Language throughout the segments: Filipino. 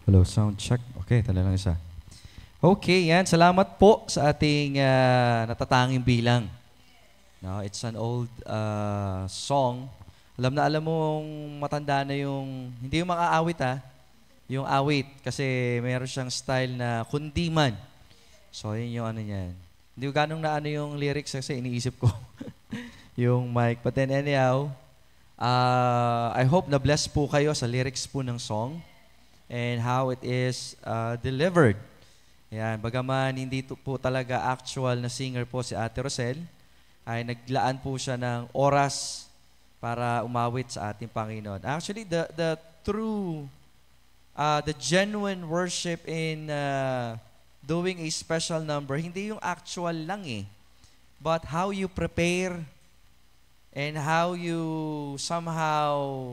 Hello, sound check. Okay, tala lang isa. Okay, yan. Salamat po sa ating natatanging bilang. No, it's an old song. Alam na alam mong matanda na yung, hindi yung mga awit yung awit. Kasi meron siyang style na kundiman. So, yun yung ano niyan. Hindi ko ganong na ano yung lyrics kasi iniisip ko yung mic. But then anyhow, I hope na bless po kayo sa lyrics po ng song and how it is delivered. Yan, bagaman hindi po talaga actual na singer po si Ate Rosel, ay naglaan po siya ng oras para umawit sa ating Panginoon. Actually, the true, the genuine worship in doing a special number, hindi yung actual lang but how you prepare and how you somehow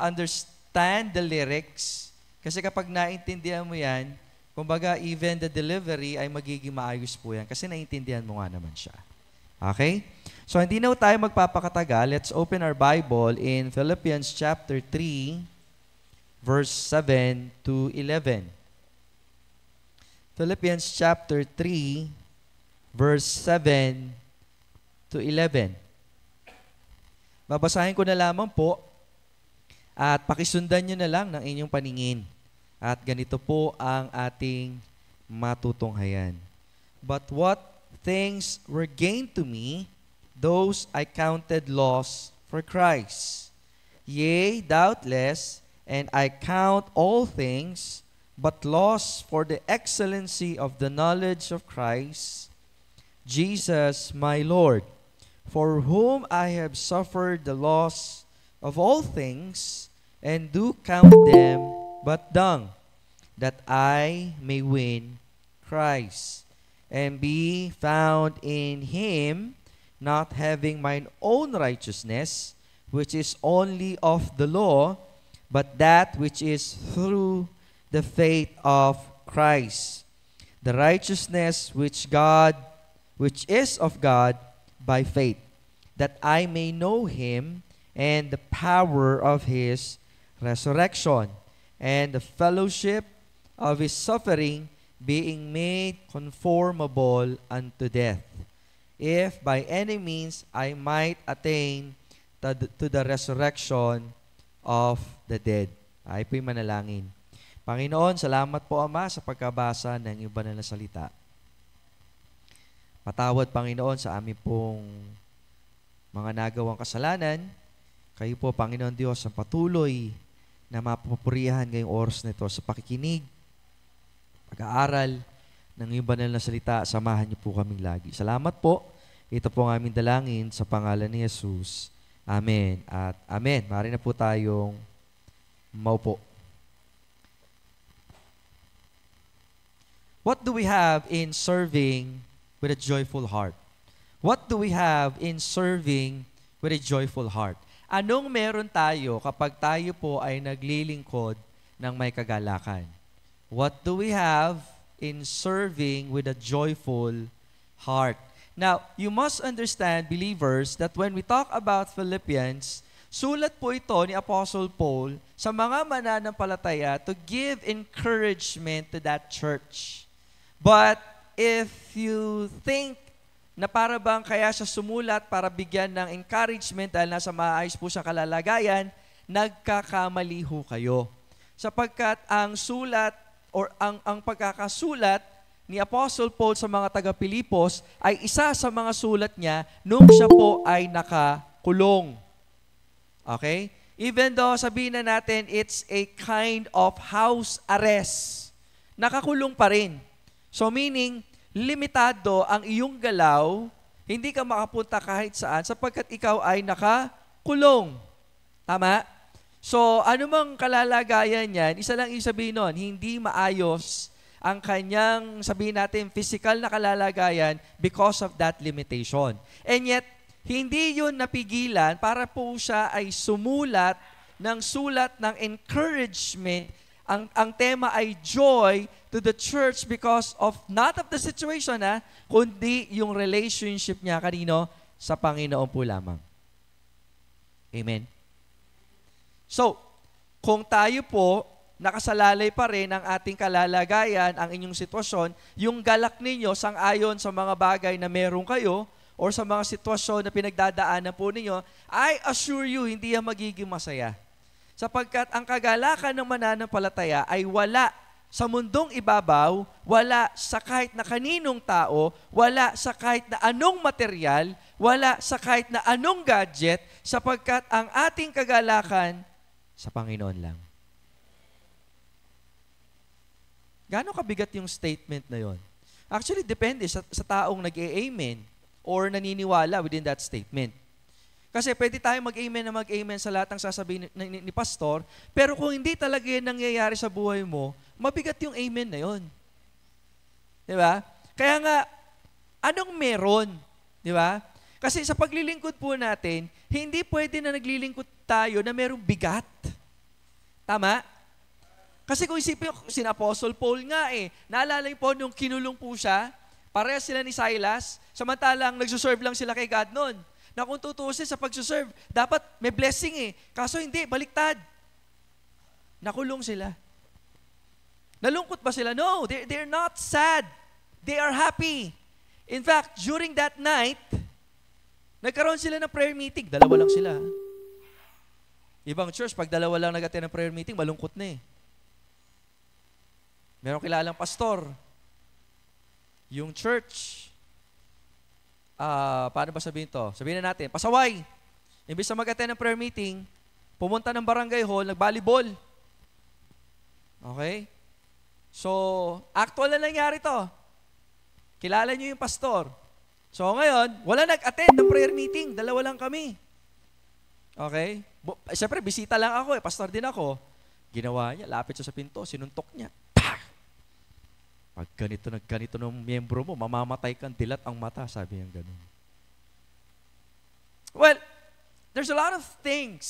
understand the lyrics. Kasi kapag naintindihan mo yan, kumbaga even the delivery ay magiging maayos po yan kasi naintindihan mo nga naman siya. Okay? So hindi na tayo magpapakatagal. Let's open our Bible in Philippians chapter 3, verse 7 to 11. Philippians chapter 3, verse 7 to 11. Babasahin ko na lamang po at pakisundan nyo na lang ng inyong paningin. At ganito po ang ating matutunghayan. But what things were gained to me, those I counted loss for Christ. Yea, doubtless, and I count all things but loss for the excellency of the knowledge of Christ, Jesus my Lord, for whom I have suffered the loss of all things, and do count them but dung, that I may win Christ, and be found in Him, not having mine own righteousness, which is only of the law, but that which is through the faith of Christ, the righteousness which is of God by faith, that I may know Him and the power of His resurrection, and the fellowship of His suffering, being made conformable unto death, if by any means I might attain to the resurrection of the dead. Ay po'y manalangin. Panginoon, salamat po Ama sa pagkabasa ng iyong banal na salita. Patawad Panginoon sa amin pong mga nagawang kasalanan. Kayo po Panginoon Diyos ang patuloy na mapapurihan ngayong oras na ito sa pakikinig, pag-aaral ng iyong banal na salita. Samahan niyo po kaming lagi. Salamat po. Ito po ang aming dalangin sa pangalan ni Jesus. Amen at amen. Maaari na po tayong maupo. What do we have in serving with a joyful heart? What do we have in serving with a joyful heart? Anong meron tayo kapag tayo po ay naglilingkod ng may kagalakan? What do we have in serving with a joyful heart? Now, you must understand, believers, that when we talk about Philippians, sulat po ito ni Apostle Paul sa mga mananampalataya to give encouragement to that church. But if you think na para bang kaya siya sumulat para bigyan ng encouragement dahil nasa maayos po siyang kalalagayan, nagkakamali ho kayo. Sapagkat ang sulat or ang pagkakasulat ni Apostle Paul sa mga taga-Pilipos ay isa sa mga sulat niya nung siya po ay nakakulong. Okay? Even though sabihin na natin it's a kind of house arrest, nakakulong pa rin. So meaning, limitado ang iyong galaw, hindi ka makapunta kahit saan sapagkat ikaw ay nakakulong. Tama? So, anumang kalalagayan yan, isa lang isabihin nun, hindi maayos ang kanyang, sabihin natin, physical na kalalagayan because of that limitation. And yet, hindi yun napigilan para po siya ay sumulat ng sulat ng encouragement. Ang tema ay joy to the church because of not of the situation kundi yung relationship niya kanino sa Panginoon po lamang. Amen. So, kung tayo po nakasalalay pa rin ang ating kalalagayan, ang inyong sitwasyon, yung galak ninyo sang-ayon sa mga bagay na meron kayo or sa mga sitwasyon na pinagdadaanan po ninyo, I assure you, hindi yan magiging masaya. Sapagkat ang kagalakan ng mananampalataya ay wala sa mundong ibabaw, wala sa kahit na kaninong tao, wala sa kahit na anong material, wala sa kahit na anong gadget, sapagkat ang ating kagalakan sa Panginoon lang. Gaano kabigat yung statement na yon? Actually, depende sa taong nag-amen or naniniwala within that statement. Kasi pwede tayo mag-amen na mag-amen sa lahat ng sasabihin ni pastor, pero kung hindi talaga yan nangyayari sa buhay mo, mabigat yung amen na yon. Di ba? Kaya nga, anong meron? Di ba? Kasi sa paglilingkod po natin, hindi pwede na naglilingkod tayo na merong bigat. Tama? Kasi kung isipin, sina Apostle Paul nga naalala niyo po nung kinulong po siya, parehas sila ni Silas, samantalang nagsuserve lang sila kay God noon. Na kung tutusin sa pagsuserve, dapat may blessing Kaso hindi, baliktad. Nakulong sila. Nalungkot ba sila? No, they're not sad. They are happy. In fact, during that night, nagkaroon sila ng prayer meeting. Dalawa lang sila. Ibang church, pag dalawa lang nag-attend ng prayer meeting, malungkot na Meron kilalang pastor. Yung church, paano ba sabihin to? Sabihin na natin, pasaway. Imbis na mag-attend ng prayer meeting, pumunta ng barangay hall, nag-volleyball. Okay? So, actual na nangyari to. Kilala niyo yung pastor. So, ngayon, wala nag-attend ng prayer meeting. Dalawa lang kami. Okay? Siyempre, bisita lang ako pastor din ako. Ginawa niya, lapit siya sa pinto, sinuntok niya. Pag ganito ng miyembro mo, mamamatay kang dilat ang mata, sabi niya ganun. Well, there's a lot of things.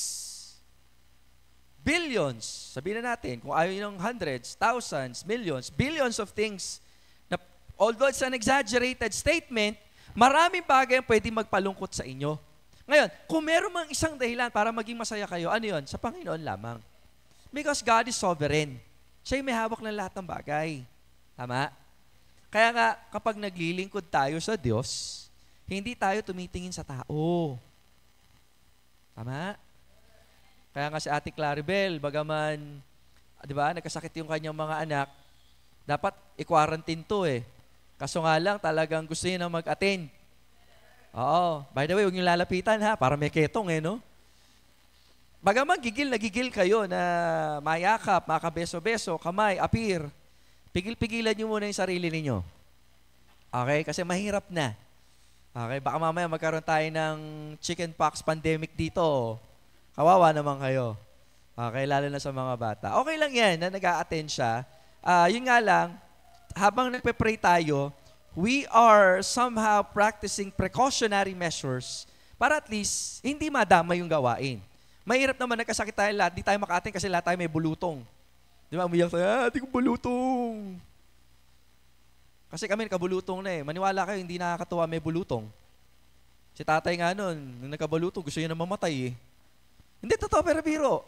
Billions, sabihin na natin, kung ayaw ng hundreds, thousands, millions, billions of things, na although it's an exaggerated statement, maraming bagay ang pwedeng magpalungkot sa inyo. Ngayon, kung meron mang isang dahilan para maging masaya kayo, ano yun? Sa Panginoon lamang. Because God is sovereign. Siya yung may hawak ng lahat ng bagay. Tama? Kaya nga, kapag naglilingkod tayo sa Diyos, hindi tayo tumitingin sa tao. Tama? Kaya nga si Ate Claribel, bagaman, di ba, nagkasakit yung kanyang mga anak, dapat i-quarantine to Kaso nga lang, talagang gusto niya na mag-attend. Oo. By the way, huwag niyo lalapitan para may ketong no? Bagaman gigil na gigil kayo na mayakap, makabeso-beso, kamay, apir, pigil-pigilan niyo muna yung sarili ninyo. Okay? Kasi mahirap na. Okay? Baka mamaya magkaroon tayo ng chickenpox pandemic dito. Kawawa naman kayo. Okay? Lalo na sa mga bata. Okay lang yan na nag-a-attend siya. Yun nga lang, habang nagpe-pray tayo, we are somehow practicing precautionary measures para at least hindi madama yung gawain. Mahirap naman nagkasakit tayo lahat, di tayo maka-attend kasi lahat tayo may bulutong. Di ba? Umiyak tayo, di ko bulutong. Kasi kami nakabulutong na Maniwala kayo, hindi nakakatuwa may bulutong. Si tatay nga nun, nung nakabulutong, gusto niya na mamatay Hindi, totoo, pero biro.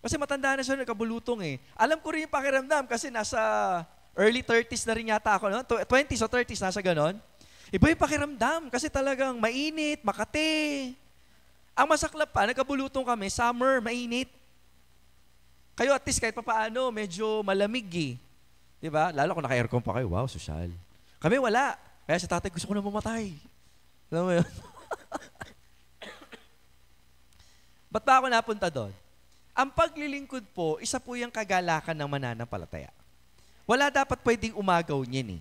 Kasi matanda na siya nakabulutong Alam ko rin yung pakiramdam kasi nasa early 30s na rin yata ako. No? 20s o 30s, nasa ganon. Iba yung pakiramdam kasi talagang mainit, makate. Ang masaklap pa, nagkabulutong kami, summer, mainit. Kayo at least kahit papaano, medyo malamig Diba? Lalo kung naka-aircon pa kayo, wow, sosyal. Kami wala. Kaya si tatay, gusto ko na mamatay. Alam mo yun? Ba't ba ako napunta doon? Ang paglilingkod po, isa po yung kagalakan ng mananampalataya. Wala dapat pwedeng umagaw niyan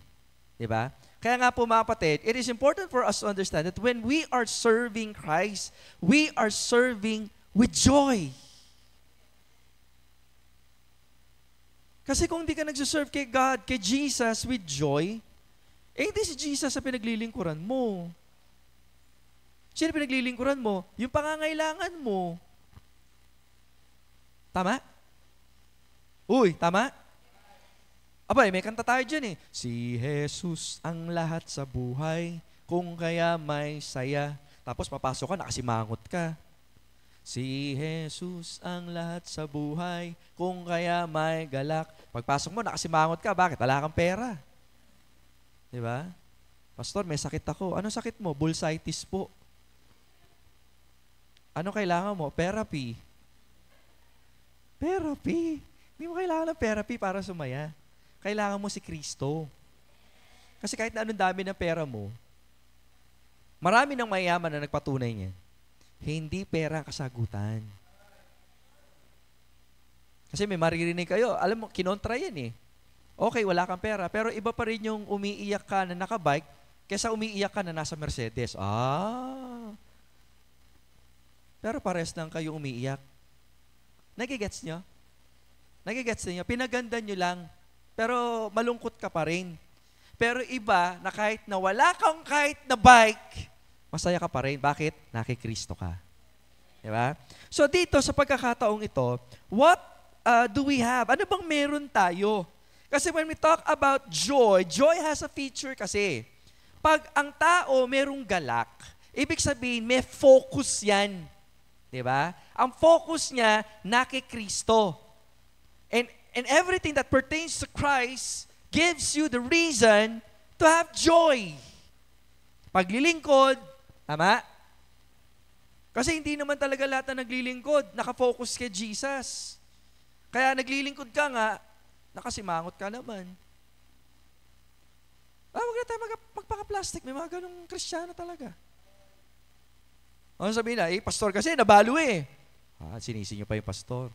Diba? Kaya nga po mga kapatid, it is important for us to understand that when we are serving Christ, we are serving with joy. Kasi kung hindi ka nagsuserve kay God, kay Jesus with joy, hindi si Jesus sa pinaglilingkuran mo. Sino pinaglilingkuran mo? Yung pangangailangan mo. Tama? Uy, tama? Abay, may kanta tayo dyan Si Jesus ang lahat sa buhay, kung kaya may saya. Tapos papasok ka, nakasimangot ka. Si Jesus ang lahat sa buhay, kung kaya may galak. Pagpasok mo, nakasimangot ka. Bakit? Wala kang pera. Di ba? Pastor, may sakit ako. Ano sakit mo? Bursitis po. Ano kailangan mo? Therapy. Therapy. Hindi mo kailangan ng therapy para sumaya. Kailangan mo si Kristo. Kasi kahit na anong dami ng pera mo, marami ng mayaman na nagpatunay niyan. Hindi pera ang kasagutan. Kasi may maririnig kayo, alam mo, kinontra yan eh. Okay, wala kang pera, pero iba pa rin yung umiiyak ka na nakabike kaysa umiiyak ka na nasa Mercedes. Pero pares lang kayo umiiyak. Nagigets nyo? Nagigets nyo? Pinaganda nyo lang, pero malungkot ka pa rin. Pero iba, na kahit na wala kang kahit na bike, masaya ka pa rin. Bakit? Nakikristo ka. Diba? So dito, sa pagkakataong ito, what do we have? Ano bang meron tayo? Kasi when we talk about joy, joy has a feature kasi. Pag ang tao merong galak, ibig sabihin, may focus yan. Diba? Ang focus niya, nakikristo. And everything that pertains to Christ gives you the reason to have joy. Paglilingkod, tama? Kasi hindi naman talaga lahat na naglilingkod, nakafocus kay Jesus. Kaya naglilingkod ka nga, nakasimangot ka naman. Huwag na tayo magpaka-plastic, may mga ganong Kristiyano talaga. Ano sabihin na, pastor kasi, nabalo eh. Sinisi niyo pa yung pastor.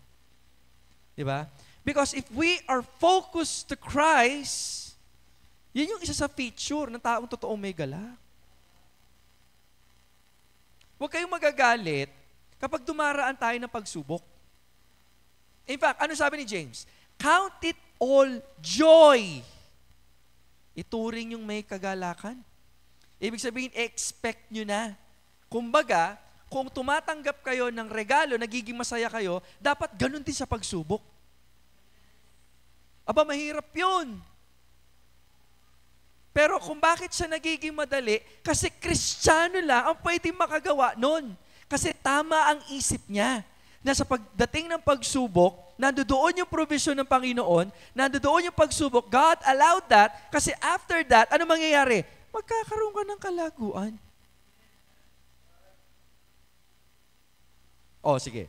Diba? Because if we are focused to Christ, yun yung isa sa feature ng taong totoong may galak. Huwag kayong magagalit kapag dumaraan tayo ng pagsubok. In fact, ano sabi ni James? Count it all joy. Ituring yung may kagalakan. Ibig sabihin, expect nyo na. Kumbaga, kung tumatanggap kayo ng regalo, nagiging masaya kayo, dapat ganun din sa pagsubok. Aba, mahirap yun. Pero kung bakit siya nagiging madali, kasi Kristiyano lang ang pwedeng makagawa nun. Kasi tama ang isip niya na sa pagdating ng pagsubok, nandoon yung provision ng Panginoon, nandoon yung pagsubok, God allowed that, kasi after that, ano mangyayari? Magkakaroon ka ng kalaguan. Sige.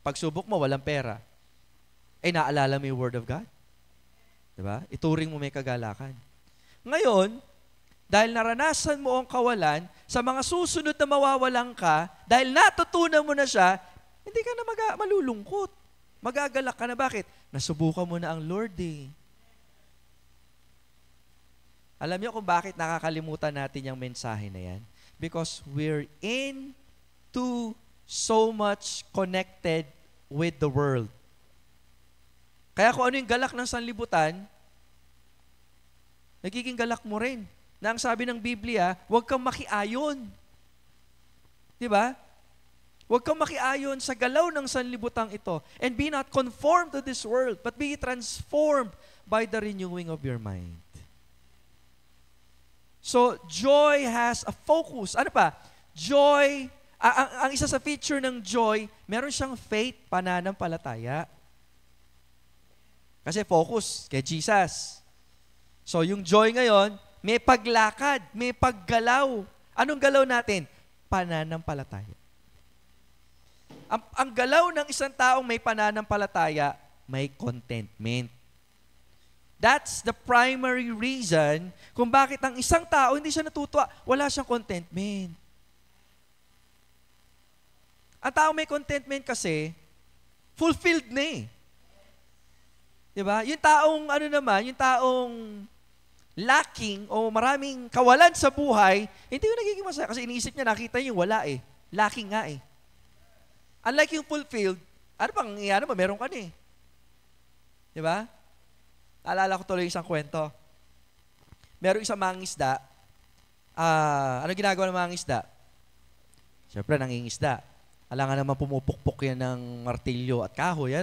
Pagsubok mo, walang pera. Naalala mo yung Word of God? Diba? Ituring mo may kagalakan. Ngayon, dahil naranasan mo ang kawalan, sa mga susunod na mawawalan ka, dahil natutunan mo na siya, hindi ka na malulungkot. Magagalak ka na. Bakit? Nasubukan mo na ang Lord eh. Alam niyo kung bakit nakakalimutan natin yung mensahe na yan? Because we're into so much connected with the world. Kaya kung ano yung galak ng sanlibutan, nagiging galak mo rin. Na ang sabi ng Biblia, huwag kang makiayon. Diba? Huwag kang makiayon sa galaw ng sanlibutang ito. And be not conformed to this world, but be transformed by the renewing of your mind. So, joy has a focus. Ano pa? Joy, ang isa sa feature ng joy, meron siyang faith, pananampalataya. Kasi focus kay Jesus. So, yung joy ngayon, may paglakad, may paggalaw. Anong galaw natin? Pananampalataya. Ang galaw ng isang taong may pananampalataya, may contentment. That's the primary reason kung bakit ang isang tao hindi siya natutuwa, wala siyang contentment. Ang tao may contentment kasi, fulfilled na eh. Diba? Yung taong, yung taong lacking o maraming kawalan sa buhay, hindi yung nagiging masaya. Kasi iniisip niya, nakita niya yung wala eh. Lacking nga eh. Unlike yung fulfilled, meron ka na eh. Diba? Alala ko tuloy isang kwento. Merong isang mangingisda. Ano ginagawa ng mangingisda? Siyempre, nangingisda. Alangan naman pumupukpok yan ng martilyo at kahoy,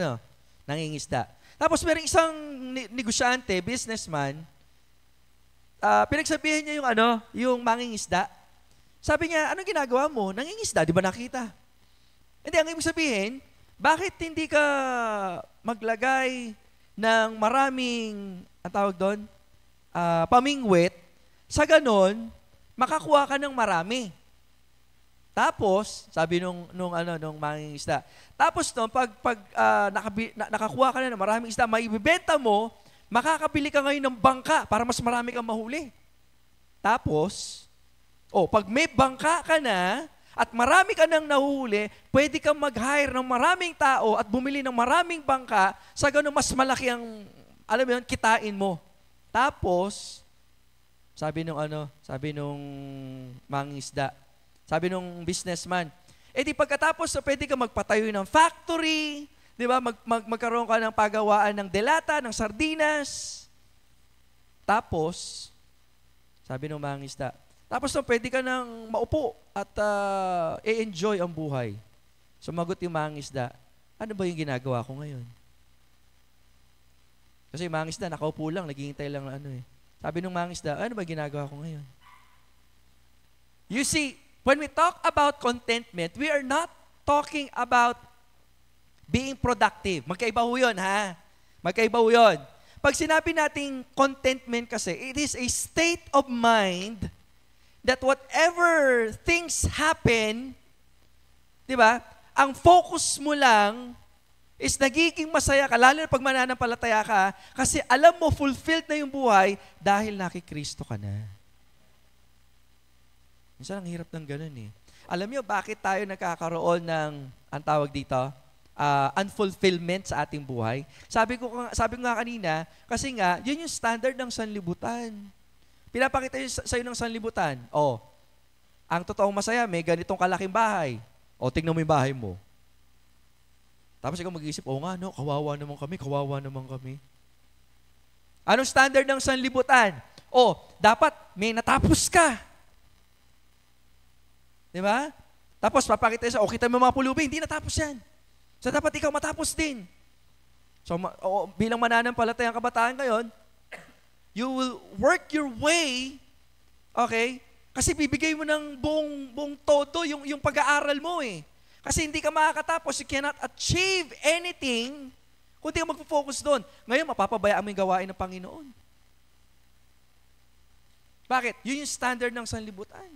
nangingisda. Tapos merong isang negosyante, businessman, pinagsabihan niya yung mangingisda. Sabi niya, anong ginagawa mo? Nangingisda, di ba nakita? Hindi, ang ibig sabihin, bakit hindi ka maglagay ng maraming, ang tawag doon, pamingwit, sa ganon, makakuha ka ng marami. Tapos, sabi nung mangingisda, tapos nakakuha ka na ng maraming isda, maibibenta mo, makakabili ka ngayon ng bangka para mas marami kang mahuli. Tapos, pag may bangka ka na, at marami ka nang nahuhuli, pwede kang mag-hire ng maraming tao at bumili ng maraming bangka, sa ganun mas malaki ang, alam mo yun, kitain mo. Tapos, sabi nung mangingisda, sabi nung businessman, di pagkatapos, pwede ka magpatayo ng factory, di ba? Magkaroon ka ng pagawaan ng delata, ng sardinas. Tapos, sabi nung mangingisda, tapos pwede ka nang maupo at i-enjoy ang buhay. Sumagot yung mangingisda, ano ba yung ginagawa ko ngayon? Kasi yung mangingisda, nakaupo lang, naghihintay lang Sabi nung mangingisda, ano ba ginagawa ko ngayon? You see, when we talk about contentment, we are not talking about being productive. Magkaiba ho yun, ha? Magkaiba ho yun. Pag sinabi nating contentment kasi, it is a state of mind that whatever things happen, di ba, ang focus mo lang is nagiging masaya ka, lalo na pag mananampalataya ka, kasi alam mo, fulfilled na yung buhay dahil nakikristo ka na. Minsan ang hirap ng ganun eh. Alam niyo, bakit tayo nagkakaroon ng, ang tawag dito, unfulfillment sa ating buhay? Sabi ko nga kanina, kasi nga, yun yung standard ng sanlibutan. Pinapakita sa'yo ng sanlibutan. Ang totoong masaya, may ganitong kalaking bahay. Tingnan mo yung bahay mo. Tapos ikaw mag-iisip, kawawa naman kami. Anong standard ng sanlibutan? Dapat may natapos ka. Di ba? Tapos papakita sa'yo, kita mo mga pulubi, hindi natapos yan. So dapat ikaw matapos din. So bilang mananampalatayang kabataan ngayon, you will work your way, okay? Kasi bibigay mo ng buong todo yung pag-aaral mo eh. Kasi hindi ka makakatapos, you cannot achieve anything kung hindi ka magpo-focus doon. Ngayon, mapapabayaan mo yung gawain ng Panginoon. Bakit? Yun yung standard ng sanlibutan.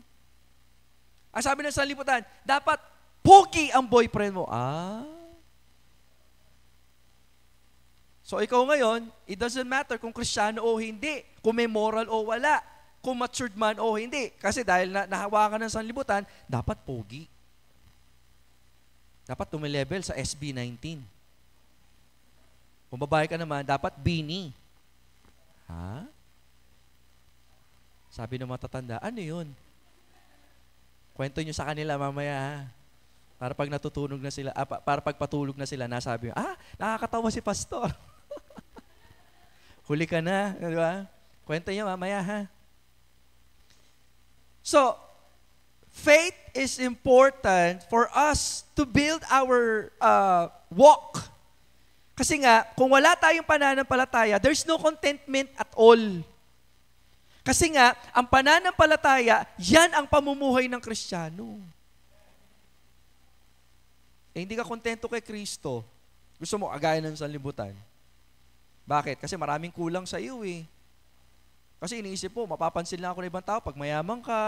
Ang sabi ng sanlibutan, dapat pogi ang boyfriend mo. So ikaw ngayon, it doesn't matter kung Kristiyano o hindi, kung may moral o wala, kung matured man o hindi. Kasi dahil nahawakan ng sanlibutan, dapat pogi. Dapat tumilevel sa SB19. Kung babae ka naman, dapat bini. Sabi ng matatanda, ano yun? Kwento nyo sa kanila mamaya, para pag natutunog na sila, para pag patulog na sila, nasabi, nakakatawa si pastor. Huli ka na, di ba? Kwento niya mamaya, ha? So, faith is important for us to build our walk. Kasi nga, kung wala tayong pananampalataya, there's no contentment at all. Kasi nga, ang pananampalataya, yan ang pamumuhay ng Kristiyano. Hindi ka kontento kay Kristo. Gusto mo agaya ng sanlibutan. Bakit? Kasi maraming kulang sa iyo eh. Kasi iniisip po, mapapansin lang ako ng ibang tao pag mayaman ka.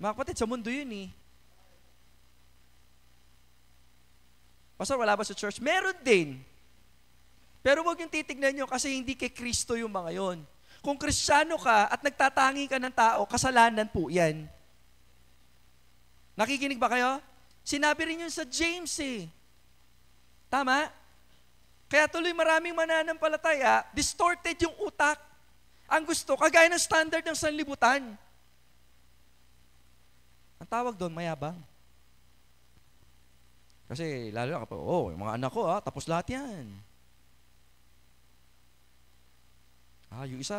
Mga kapatid, sa mundo yun eh. Pastor, wala ba sa church? Meron din. Pero huwag yung titignan nyo kasi hindi kay Kristo yung mga yon. Kung Kristiyano ka at nagtatangi ka ng tao, kasalanan po yan. Nakikinig ba kayo? Sinabi rin yun sa James eh. Tama? Kaya tuloy maraming mananampalataya, distorted yung utak. Ang gusto, kagaya ng standard ng sanlibutan. Ang tawag doon, mayabang. Kasi lalo na kapag, yung mga anak ko, tapos lahat yan. Yung isa,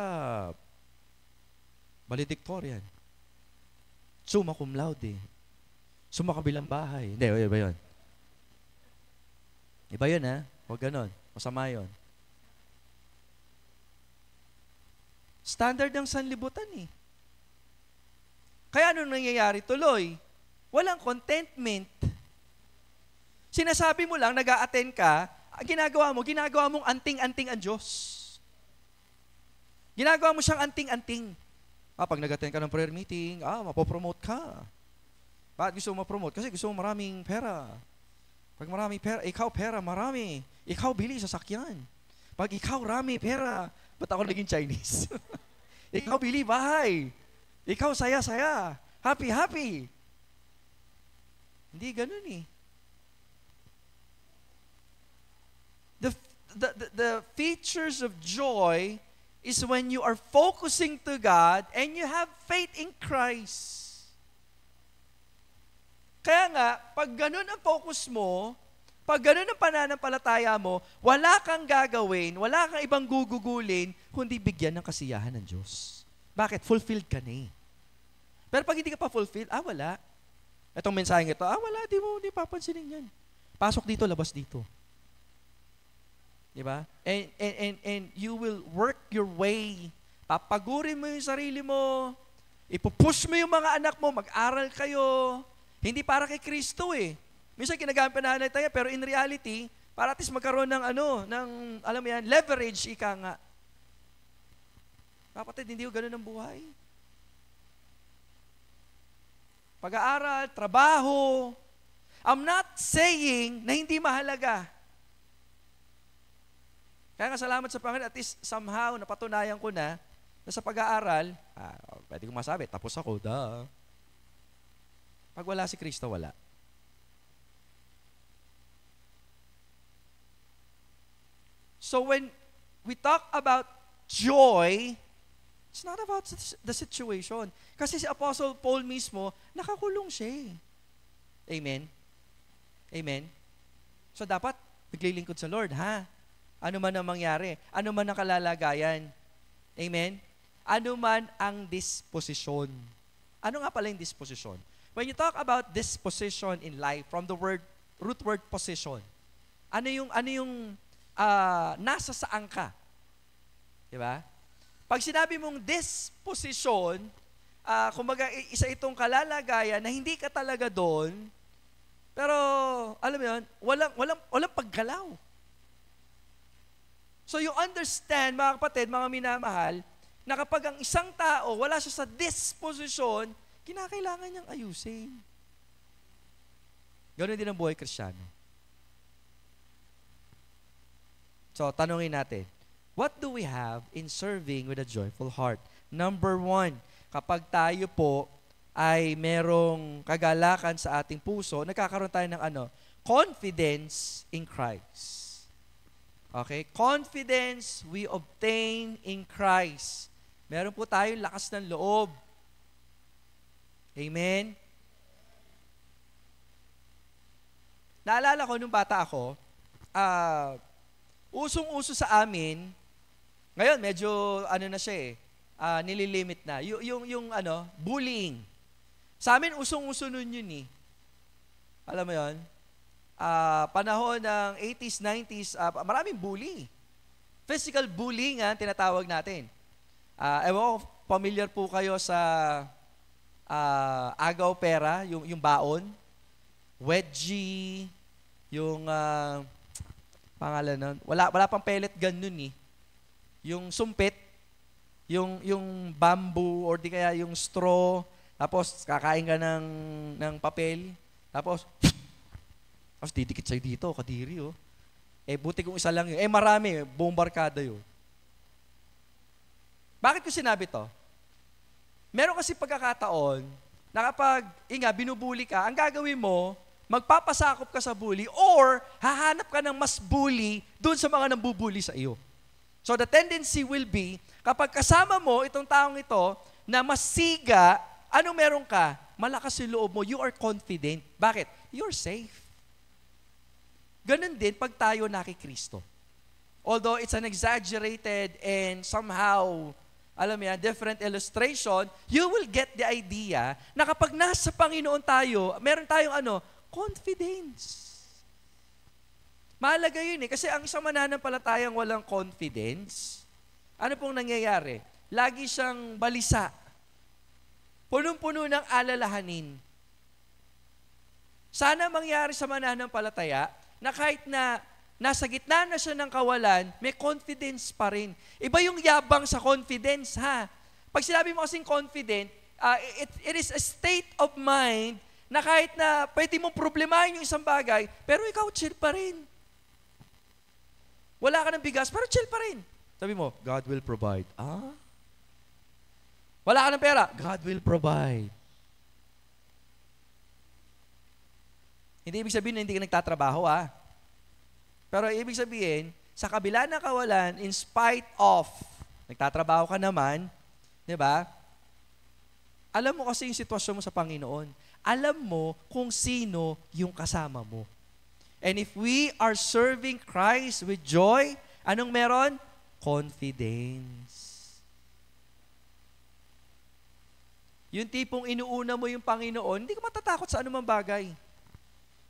valedictorian. Summa cum laude. Summa kabilang bahay. Hindi, iba yun. Iba yun, ha? Huwag ganon. Masama yun. Standard ng sanlibutan eh. Kaya anong nangyayari tuloy? Walang contentment. Sinasabi mo lang, nag-a-attend ka, ginagawa mong anting-anting ang Diyos. Ginagawa mo siyang anting-anting. Pag nag-attend ka ng prayer meeting, mapopromote ka. Bakit gusto mo ma-promote? Kasi gusto mo maraming pera. Pag maraming pera, ikaw pera, marami. Ikaw bili sasakyan. Pag ikaw rami pera, ba't ako naging Chinese? Ikaw bili bahay. Ikaw saya-saya. Happy-happy. Hindi ganun eh. The features of joy is when you are focusing to God and you have faith in Christ. Kaya nga, pag ganun ang focus mo, pag ganun ang pananampalataya mo, wala kang gagawin, wala kang ibang gugugulin, kundi bigyan ng kasiyahan ng Diyos. Bakit? Fulfilled ka na eh. Pero pag hindi ka pa fulfilled, wala. Itong mensaheng ito, wala, di papansinin yan. Pasok dito, labas dito. Diba? And you will work your way. Papagurin mo yung sarili mo. Ipupush mo yung mga anak mo. Mag-aral kayo. Hindi para kay Kristo eh. Minsan ginagamit na tayo, pero in reality, para at least magkaroon ng alam mo yan, leverage, ika nga. Kapatid, hindi ko ganun ang buhay. Pag-aaral, trabaho. I'm not saying na hindi mahalaga. Kaya nga salamat sa Panginoon, at least somehow napatunayan ko na sa pag-aaral, pwede kong masabi, tapos ako, Pag wala si Kristo, wala. So when we talk about joy, it's not about the situation. Kasi si Apostle Paul mismo, nakakulong siya eh. Amen? Amen? So dapat, naglilingkod sa Lord, ha? Ano man ang mangyari? Ano man ang kalalagayan? Amen? Ano man ang disposisyon? Ano nga pala yung disposisyon? When you talk about disposition in life, from the root word position, ano yung nasa saan ka? Diba? Pag sinabi mong disposition, kumbaga isa itong kalalagayan na hindi ka talaga doon, pero alam mo yun, walang paggalaw. So you understand, mga kapatid, mga minamahal, na kapag ang isang tao wala siya sa disposition, kinakailangan niyang ayusin. Ganoon din ang buhay Kristiyano. So, tanungin natin, what do we have in serving with a joyful heart? Number 1, kapag tayo po ay merong kagalakan sa ating puso, nagkakaroon tayo ng confidence in Christ. Okay? Confidence we obtain in Christ. Meron po tayong lakas ng loob. Amen? Naalala ko nung bata ako, usong-uso sa amin, ngayon medyo na siya nililimit na. Yung bullying. Sa amin usong-uso nun yun eh. Alam mo yun? Panahon ng 80s, 90s, maraming bully. Physical bullying tinatawag natin. Ewan ko, familiar po kayo sa agaw pera, yung baon, wedgie, yung pangalan nun, wala pang pellet gun nun eh. Yung sumpit, yung bamboo or di kaya yung straw, tapos kakain ka ng papel, tapos didikit sa'yo dito, kadiri oh. Buti kung isa lang yun. Marami, buong barkada yun. Bakit ko sinabi to? Meron kasi pagkakataon na kapag, binubuli ka, ang gagawin mo, magpapasakop ka sa bully or hahanap ka ng mas bully doon sa mga nambubuli sa iyo. So the tendency will be, kapag kasama mo itong taong ito na mas siga, anong meron ka? Malakas yung loob mo. You are confident. Bakit? You're safe. Ganun din pag tayo nakikristo. Although it's an exaggerated and somehow different illustration, you will get the idea na kapag nasa Panginoon tayo, meron tayong confidence. Mahalaga yun kasi ang isang mananampalatayang walang confidence, ano pong nangyayari? Lagi siyang balisa. Punong-puno ng alalahanin. Sana mangyari sa mananampalataya na kahit na nasa gitna na siya ng kawalan, may confidence pa rin. Iba yung yabang sa confidence, ha? Pag sinabi mo kasing confident, it is a state of mind na kahit na pwede mong problemahin yung isang bagay, pero ikaw chill pa rin. Wala ka ng bigas, pero chill pa rin. Sabi mo, God will provide. Wala ka ng pera, God will provide. Hindi ibig sabihin na hindi ka nagtatrabaho, Pero ibig sabihin, sa kabila ng kawalan, in spite of, nagtatrabaho ka naman, di ba? Alam mo kasi yung sitwasyon mo sa Panginoon. Alam mo kung sino yung kasama mo. And if we are serving Christ with joy, anong meron? Confidence. Yung tipong inuuna mo yung Panginoon, hindi ka matatakot sa anumang bagay.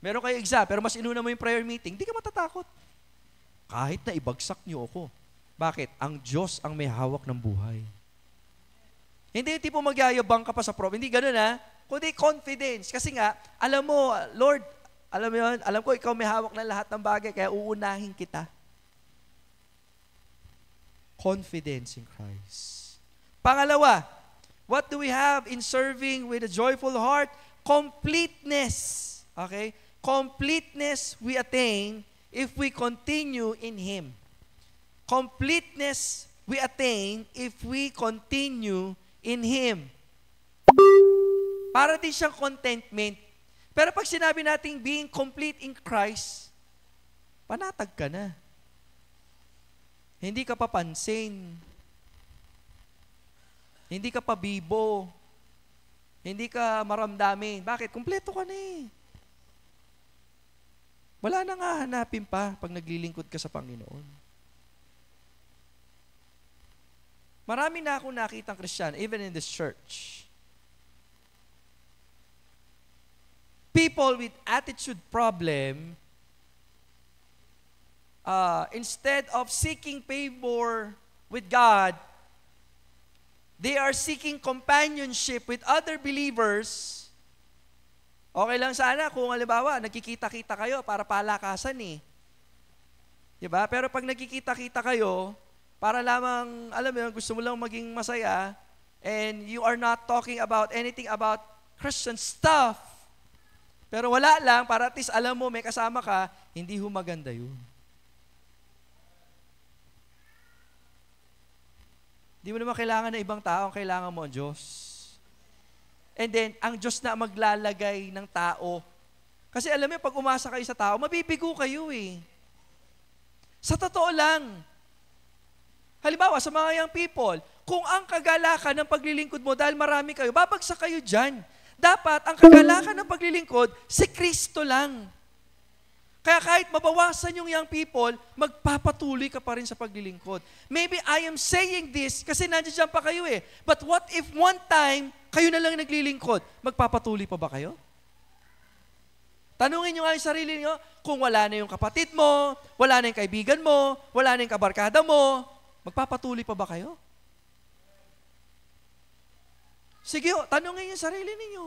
Meron kayo exam, pero mas inuna mo yung prayer meeting, hindi ka matatakot. Kahit na ibagsak niyo ako. Bakit? Ang Diyos ang may hawak ng buhay. Hindi yung tipong magyayabang ka pa sa Hindi ganun, kundi confidence. Kasi nga, alam mo, Lord, alam mo yun, alam ko ikaw may hawak ng lahat ng bagay, kaya uunahin kita. Confidence in Christ. Pangalawa, what do we have in serving with a joyful heart? Completeness. Okay? Completeness we attain if we continue in Him. Completeness we attain if we continue in Him. Para din siyang contentment. Pero pag sinabi natin being complete in Christ, panatag ka na. Hindi ka papansin. Hindi ka pabibo. Hindi ka maramdamin. Bakit? Kumpleto ka na Wala nang hahanapin pa pag naglilingkod ka sa Panginoon. Marami na akong nakitang Kristiyano, even in this church. People with attitude problem, instead of seeking favor with God, they are seeking companionship with other believers. Okay lang sana kung halimbawa, nagkikita-kita kayo para palakasan Diba? Pero pag nagkikita-kita kayo, para lamang, alam mo yun, gusto mo lang maging masaya, and you are not talking about anything about Christian stuff, pero wala lang, para at least alam mo, may kasama ka, hindi maganda yun. Di mo naman kailangan ng ibang tao, ang kailangan mo ang Diyos. And then, ang Diyos na maglalagay ng tao. Kasi alam mo, pag umasa kayo sa tao, mabibigo kayo Sa totoo lang. Halimbawa, sa mga young people, kung ang kagalakan ng paglilingkod mo, dahil marami kayo, babagsak kayo dyan. Dapat, ang kagalakan ng paglilingkod, si Kristo lang. Kaya kahit mabawasan yung young people, magpapatuloy ka pa rin sa paglilingkod. Maybe I am saying this kasi nandiyan pa kayo But what if one time, kayo na lang naglilingkod? Magpapatuloy pa ba kayo? Tanungin nyo nga yung sarili nyo, kung wala na yung kapatid mo, wala na yung kaibigan mo, wala na yung kabarkada mo, magpapatuloy pa ba kayo? Sige, tanungin yung sarili ninyo.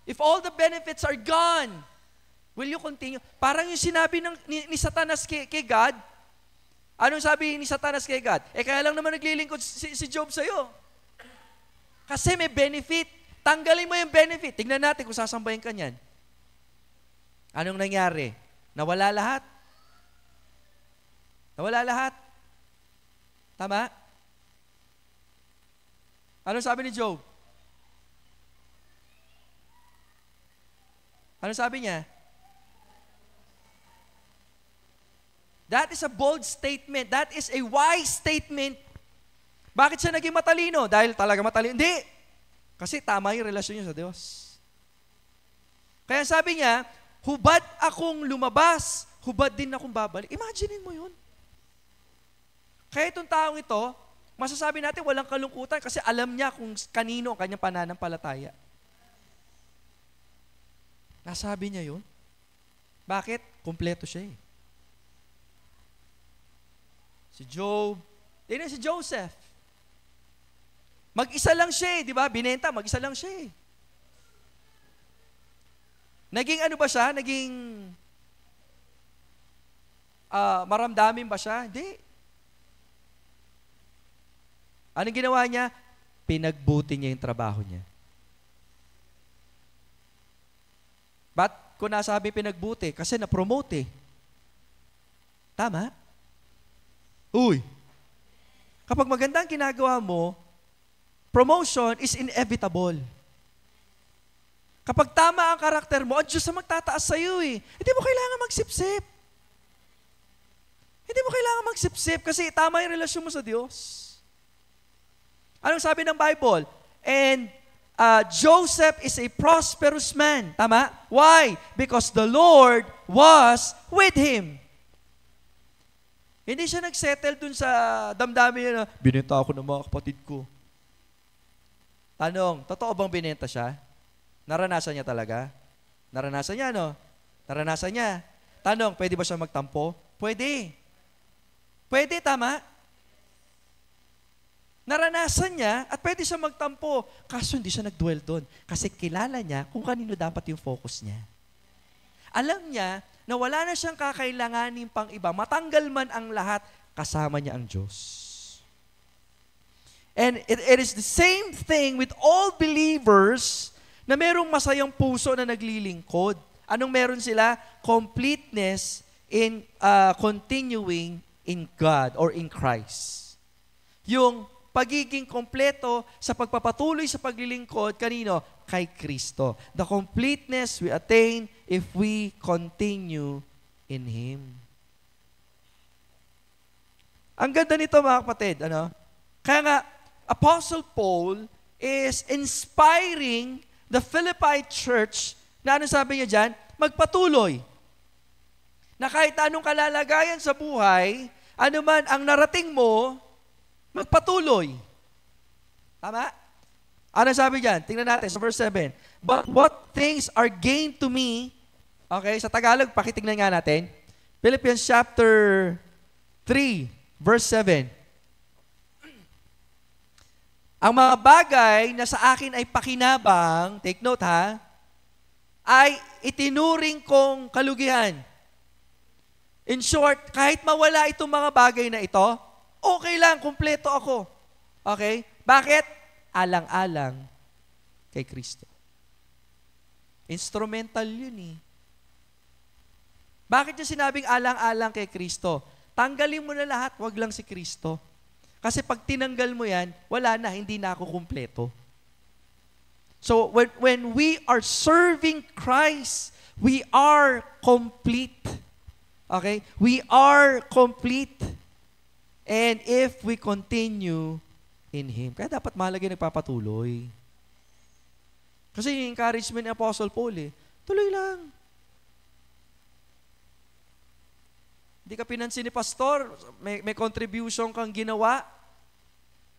If all the benefits are gone, will you continue? Parang yung sinabi ni Satanas kay God. Anong sabi ni Satanas kay God? Kaya lang naman naglilingkod si Job sa'yo. Kasi may benefit. Tanggalin mo yung benefit. Tignan natin kung sasambahin ka niyan. Anong nangyari? Nawala lahat? Nawala lahat? Tama? Anong sabi ni Job? Ano sabi niya? That is a bold statement. That is a wise statement. Bakit siya naging matalino? Dahil talaga matalino? Hindi. Kasi tama yung relasyon niya sa Diyos. Kaya sabi niya, hubad akong lumabas, hubad din akong babalik. Imaginin mo yun. Kaya itong taong ito, masasabi natin walang kalungkutan kasi alam niya kung kanino ang kanyang pananampalataya. Nasabi niya yun. Bakit? Kumpleto siya Si Job, si Joseph. Mag-isa lang siya di ba? Binenta, mag-isa lang siya Naging ano ba siya? Naging maramdamin ba siya? Hindi. Anong ginawa niya? Pinagbuti niya yung trabaho niya. Ba't ko nasabi pinagbuti? Kasi na-promote eh. Tama? Uy! Kapag maganda ang ginagawa mo, promotion is inevitable. Kapag tama ang karakter mo, ang Diyos na magtataas sa iyo eh. Hindi mo kailangan magsipsip. Hindi mo kailangan magsipsip kasi tama yung relasyon mo sa Diyos. Anong sabi ng Bible? And Joseph is a prosperous man. Tama? Why? Because the Lord was with him. Hindi siya nagsettle dun sa damdamin niya na, binenta ako ng mga kapatid ko. Tanong, totoo bang binenta siya? Naranasan niya talaga? Naranasan niya, no? Naranasan niya. Tanong, pwede ba siya magtampo? Pwede. Pwede, tama? Naranasan niya at pwede siya magtampo. Kaso hindi siya nag-dwell doon. Kasi kilala niya kung kanino dapat yung focus niya. Alam niya na wala na siyang kakailanganin pang iba. Matanggal man ang lahat, kasama niya ang Diyos. And it is the same thing with all believers na merong masayang puso na naglilingkod. Anong meron sila? Completeness in continuing in God or in Christ. Yung pagiging kompleto sa pagpapatuloy sa paglilingkod, kanino? Kay Kristo. The completeness we attain if we continue in Him. Ang ganda nito mga kapatid, ano? Kaya nga, Apostle Paul is inspiring the Philippi church na ano sabi niya dyan? Magpatuloy. Na kahit anong kalalagayan sa buhay, ano man ang narating mo, magpatuloy. Tama? Ano sabi dyan? Tingnan natin sa verse 7. But what things are gained to me, okay, sa Tagalog, pakitingnan nga natin. Philippians chapter 3, verse 7. Ang mga bagay na sa akin ay pakinabang, take note ha, ay itinuring kong kalugihan. In short, kahit mawala itong mga bagay na ito, okay lang, kumpleto ako. Okay? Bakit? Alang-alang kay Kristo. Instrumental yun eh. Bakit niya sinabing alang-alang kay Kristo? Tanggalin mo na lahat, wag lang si Kristo. Kasi pag tinanggal mo yan, wala na, hindi na ako kumpleto. So, when we are serving Christ, we are complete. Okay? We are complete. And if we continue in Him. Kaya dapat mahalaga nagpapatuloy. Kasi yung encouragement ni Apostle Paul tuloy lang. Hindi ka pinansin ni pastor, may contribution kang ginawa,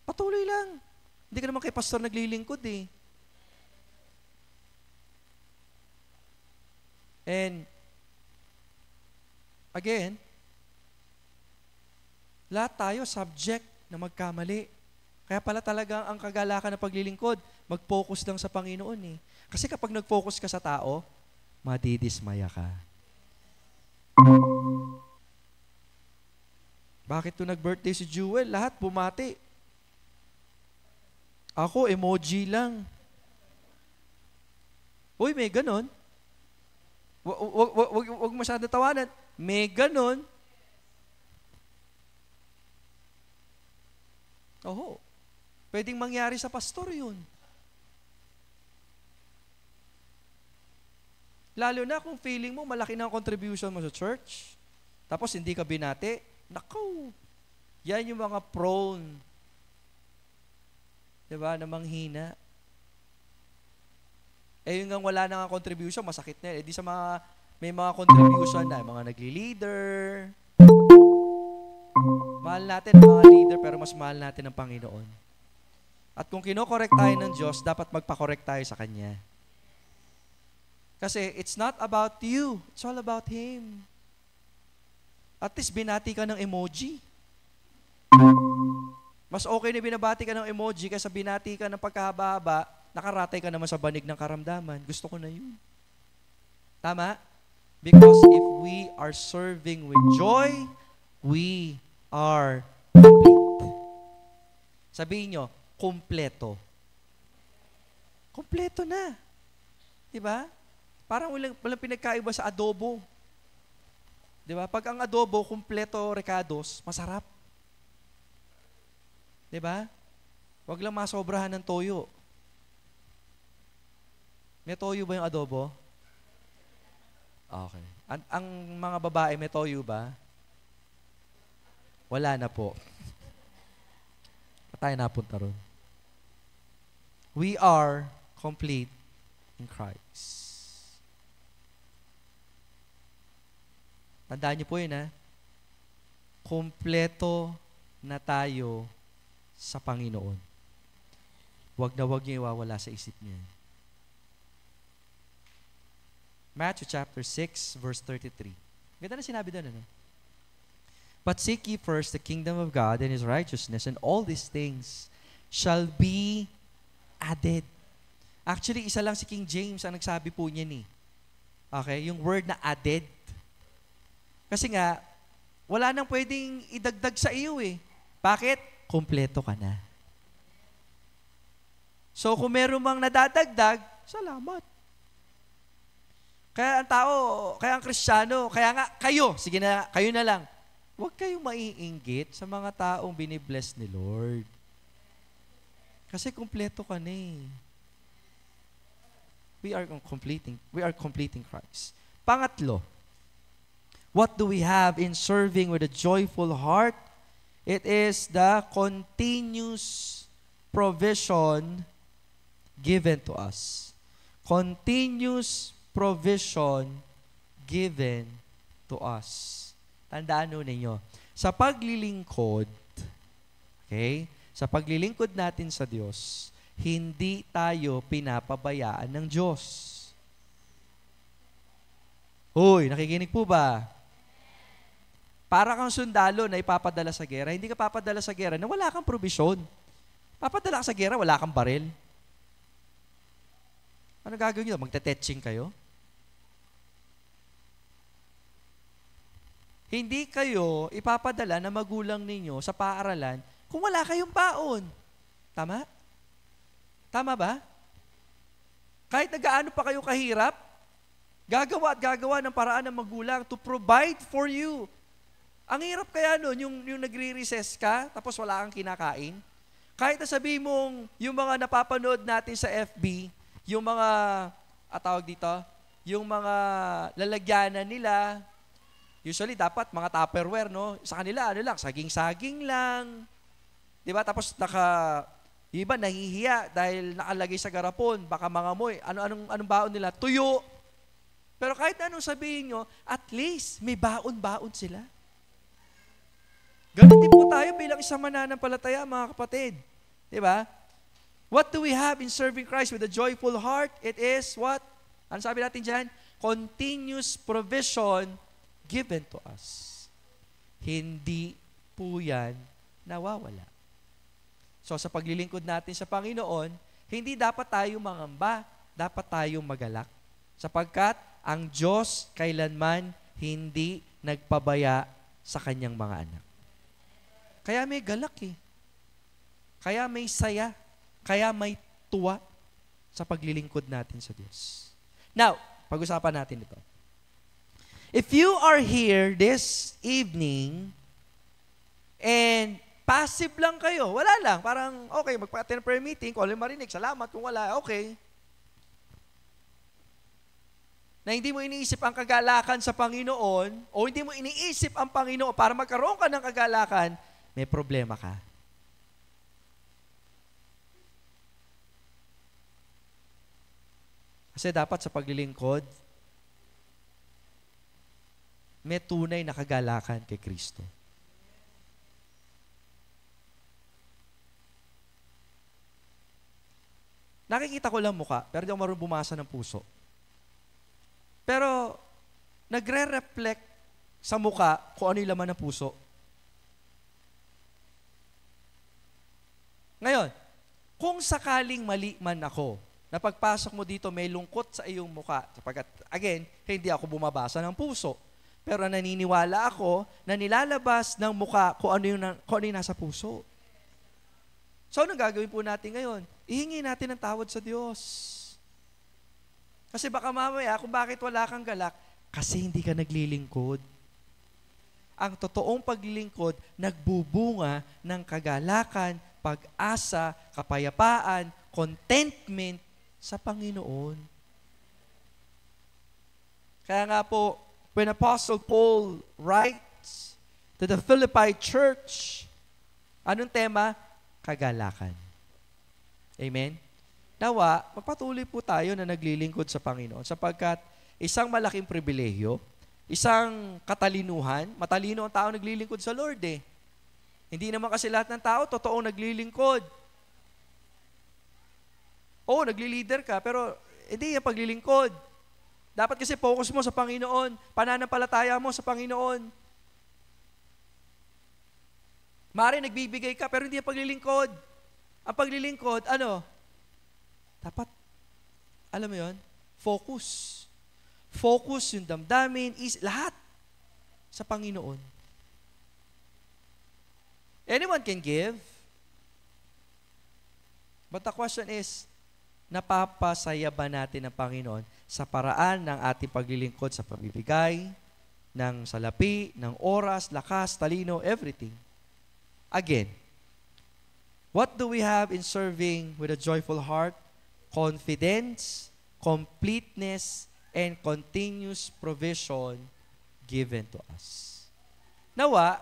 patuloy lang. Hindi ka naman kay pastor naglilingkod eh. And, again, lahat tayo subject na magkamali. Kaya pala talaga ang kagalakan ng paglilingkod, mag-focus lang sa Panginoon eh. Kasi kapag nag-focus ka sa tao, madidismaya ka. Bakit to nag-birthday si Jewel? Lahat bumati. Ako, emoji lang. Uy, may ganon. Wag masyado tawanan. May ganon. Oho. Pwedeng mangyari sa pastor yun. Lalo na kung feeling mo malaki na ang contribution mo sa church, tapos hindi ka binati, nakaw. Yan yung mga prone. Diba? Na manghina. Eh yung wala na nga contribution, masakit na. Eh di sa mga, may mga contribution na, mga nagli-leader. Mahal natin ang mga leader, pero mas mahal natin ang Panginoon. At kung kino-correct tayo ng Diyos, dapat magpa-correct tayo sa Kanya. Kasi it's not about you. It's all about Him. At least binati ka ng emoji. Mas okay na binabati ka ng emoji kaysa binati ka ng pagkahaba-haba, nakaratay ka naman sa banig ng karamdaman. Gusto ko na yun. Tama? Because if we are serving with joy, we are complete. Sabihin nyo, kumpleto. Kumpleto na. Diba? Parang walang pinagkaiba sa adobo. Diba? Pag ang adobo, kumpleto recados, masarap. Diba? Huwag lang masobrahan ng toyo. May toyo ba yung adobo? Okay. Ang mga babae, may toyo ba? Wala na po. Tayo napunta ron. We are complete in Christ. Tandaan niyo po yun, ha? Kompleto na tayo sa Panginoon. Huwag na huwag niyo iwawala sa isip niyo. Matthew chapter 6, verse 33. Ganda na sinabi doon, ano? But seek ye first the kingdom of God and His righteousness, and all these things shall be added. Actually, isa lang si King James ang nagsabi po niyan, eh. Okay? Yung word na added. Kasi nga, wala nang pwedeng idagdag sa iyo, eh. Bakit? Kompleto ka na. So, kung meron mang nadadagdag, salamat. Kaya ang tao, kaya ang Kristiyano, kaya nga kayo, sige na, kayo na lang. Huwag kayong maiinggit sa mga taong binibless ni Lord. Kasi kumpleto ka na, eh. We are completing Christ. Pangatlo, what do we have in serving with a joyful heart? It is the continuous provision given to us. Continuous provision given to us. Tandaan nun ninyo, sa paglilingkod, okay, sa paglilingkod natin sa Diyos, hindi tayo pinapabayaan ng Diyos. Hoy, nakikinig po ba? Para kang sundalo na ipapadala sa gera, hindi ka papadala sa gera na wala kang probisyon. Papadala ka sa gera, wala kang baril. Ano gagawin nyo? Magte-tetching kayo? Hindi kayo ipapadala na magulang ninyo sa paaralan kung wala kayong baon. Tama? Tama ba? Kahit nagaano pa kayo kahirap, gagawa at gagawa ng paraan ng magulang to provide for you. Ang hirap kaya nun, yung nagre-recess ka, tapos wala kang kinakain. Kahit nasabihin mong yung mga napapanood natin sa FB, yung mga, tawag dito, yung mga lalagyanan nila, usually dapat mga Tupperware, no? Sa kanila, ano lang, saging-saging lang. Diba? Tapos iba nahihiya dahil nakalagay sa garapon, baka mangamoy. Anong baon nila? Tuyo. Pero kahit anong sabihin nyo, at least may baon-baon sila. Ganun din po tayo bilang isang mananampalataya, mga kapatid. Diba? What do we have in serving Christ with a joyful heart? It is what? Ano sabi natin dyan? Continuous provision given to us. Hindi po yan nawawala. So sa paglilingkod natin sa Panginoon, hindi dapat tayo mangamba, dapat tayong magalak. Sapagkat ang Diyos kailanman hindi nagpabaya sa kanyang mga anak. Kaya may galak, eh. Kaya may saya. Kaya may tuwa sa paglilingkod natin sa Diyos. Now, pag-usapan natin ito. If you are here this evening and passive lang kayo, wala lang, parang okay, magpa-attend prayer meeting, kung alam marinig, salamat, kung wala, okay. Na hindi mo iniisip ang kagalakan sa Panginoon o hindi mo iniisip ang Panginoon para magkaroon ka ng kagalakan, may problema ka. Kasi dapat sa paglilingkod, may tunay na kagalakan kay Kristo. Nakikita ko lang mukha, pero di ako marunong bumasa ng puso. Pero, nagre-reflect sa mukha kung ano yung laman ng puso. Ngayon, kung sakaling mali man ako, na pagpasok mo dito may lungkot sa iyong muka. Sapagkat, again, hindi ako bumabasa ng puso. Pero naniniwala ako na nilalabas ng muka kung ano yung nasa puso. So, anong gagawin po natin ngayon? Ihingi natin ng tawad sa Diyos. Kasi baka mamaya, kung bakit wala kang galak, kasi hindi ka naglilingkod. Ang totoong paglilingkod, nagbubunga ng kagalakan, pag-asa, kapayapaan, contentment sa Panginoon. Kaya nga po, when Apostle Paul writes to the Philippi church, anong tema? Kagalakan. Amen? Nawa, magpatuloy po tayo na naglilingkod sa Panginoon sapagkat isang malaking pribilehyo, isang katalinuhan, matalino ang tao naglilingkod sa Lord eh. Hindi naman kasi lahat ng tao totoong naglilingkod. Oo, nagli-leader ka, pero hindi yung paglilingkod. Dapat kasi focus mo sa Panginoon, pananampalataya mo sa Panginoon. Mari nagbibigay ka, pero hindi yung paglilingkod. Ang paglilingkod, ano? Dapat, alam mo yun? Focus. Focus yung damdamin, lahat sa Panginoon. Anyone can give. But the question is, napapasaya ba natin ang Panginoon sa paraan ng ating paglilingkod sa pamibigay, ng salapi, ng oras, lakas, talino, everything? Again, what do we have in serving with a joyful heart? Confidence, completeness, and continuous provision given to us. Nawa,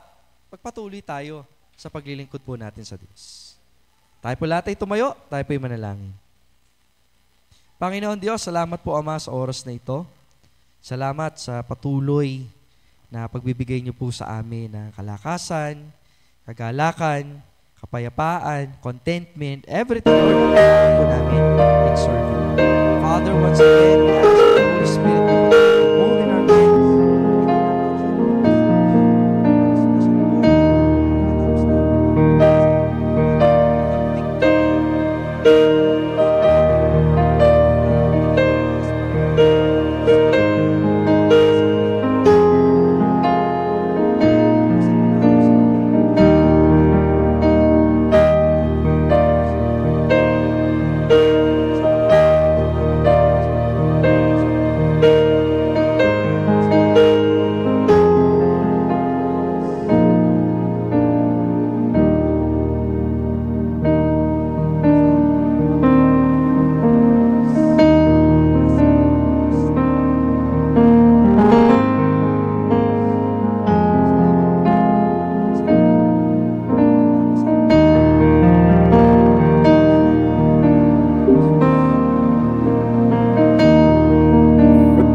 pagpatuloy tayo sa paglilingkod po natin sa Diyos. Tayo po lahat ay tumayo, tayo po ay manalangin. Panginoon Diyos, salamat po Ama sa oras na ito. Salamat sa patuloy na pagbibigay niyo po sa amin ng kalakasan, kagalakan, kapayapaan, contentment, everything Lord po namin in serving. Father, once again, we ask the Holy Spirit to move in our midst.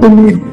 Believe